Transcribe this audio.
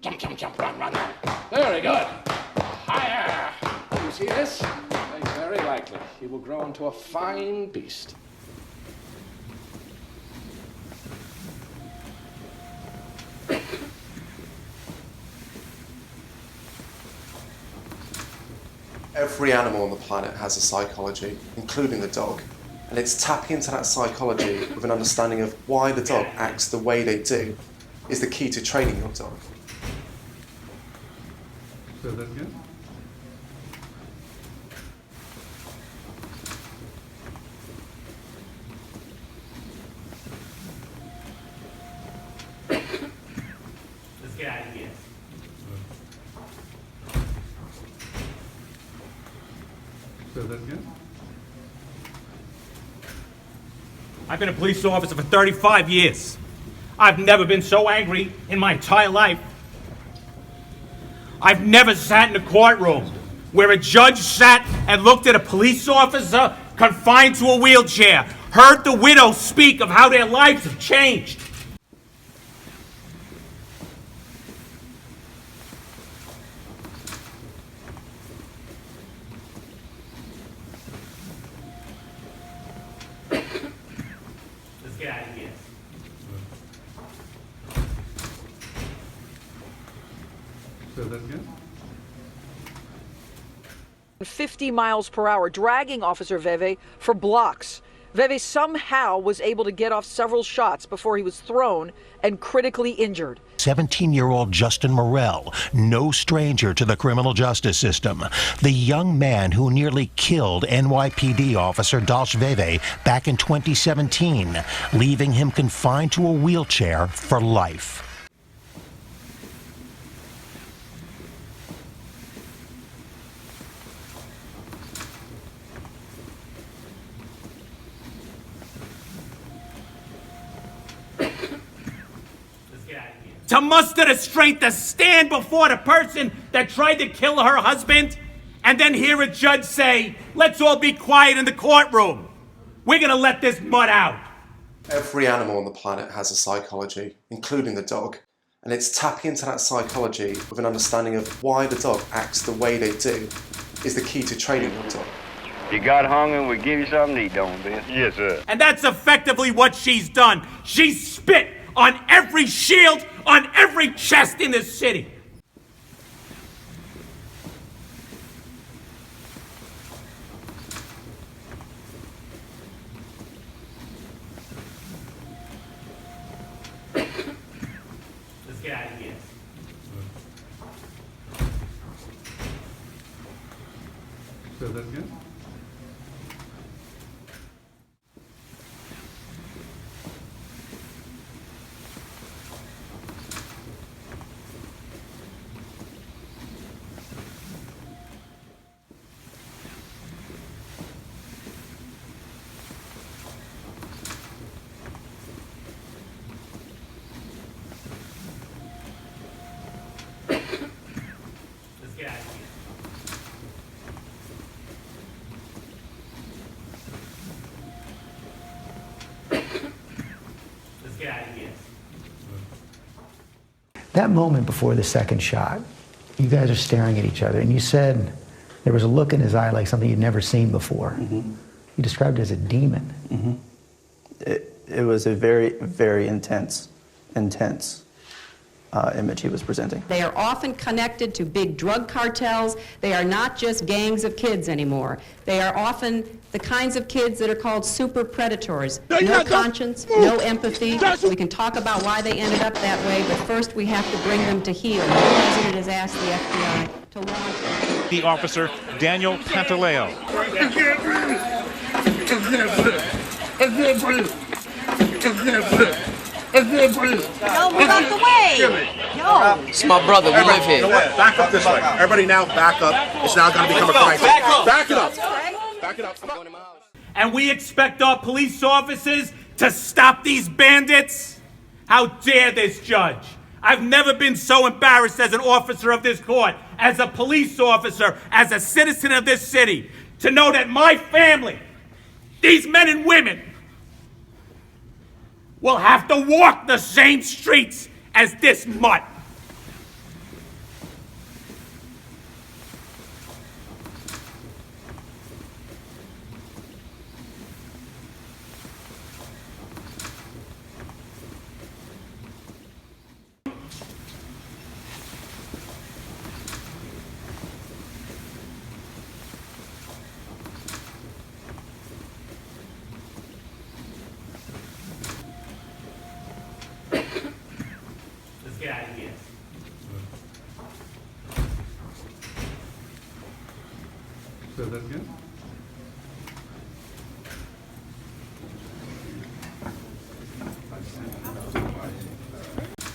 Jump, run. Very good. Higher. You see this? Very likely. He will grow into a fine beast. Every animal on the planet has a psychology, including the dog. And it's tapping into that psychology with an understanding of why the dog acts the way they do is the key to training your dog. Say that again? Let's get out of here. Say that again? I've been a police officer for 35 years. I've never been so angry in my entire life. I've never sat in a courtroom where a judge sat and looked at a police officer confined to a wheelchair, heard the widow speak of how their lives have changed. Let's get out of here. 50 miles per hour, dragging Officer Veve for blocks. Veve somehow was able to get off several shots before he was thrown and critically injured. 17-year-old Justin Morell, no stranger to the criminal justice system. The young man who nearly killed NYPD officer Dalsh Veve back in 2017, leaving him confined to a wheelchair for life. To muster the strength to stand before the person that tried to kill her husband and then hear a judge say, let's all be quiet in the courtroom. We're gonna let this Mutt out. Every animal on the planet has a psychology, including the dog. And it's tapping into that psychology with an understanding of why the dog acts the way they do is the key to training your dog. You got hungry, we give you something to eat, don't we? Yes, sir. And that's effectively what she's done. She spit on every shield, on every chest in this city. Let's get out of here. Say that again? Let's get out of here. Let's get out of here. That moment before the second shot, you guys are staring at each other, and you said there was a look in his eye like something you'd never seen before. Mm-hmm. You described it as a demon. Mm-hmm. It was a very, very intense image he was presenting. They are often connected to big drug cartels. They are not just gangs of kids anymore. They are often the kinds of kids that are called super predators. No conscience, no empathy. We can talk about why they ended up that way, but first we have to bring them to heel. The president has asked the FBI to launch The officer, Daniel Pantaleo. Yo, move out the way! Yo! It's my brother, we live here. You know what? Back up this way. Everybody now, back up. It's now going to become a crisis. Back it up! Back it up. And we expect our police officers to stop these bandits? How dare this judge? I've never been so embarrassed as an officer of this court, as a police officer, as a citizen of this city, to know that my family, these men and women, will have to walk the same streets as this Mutt. Say that again.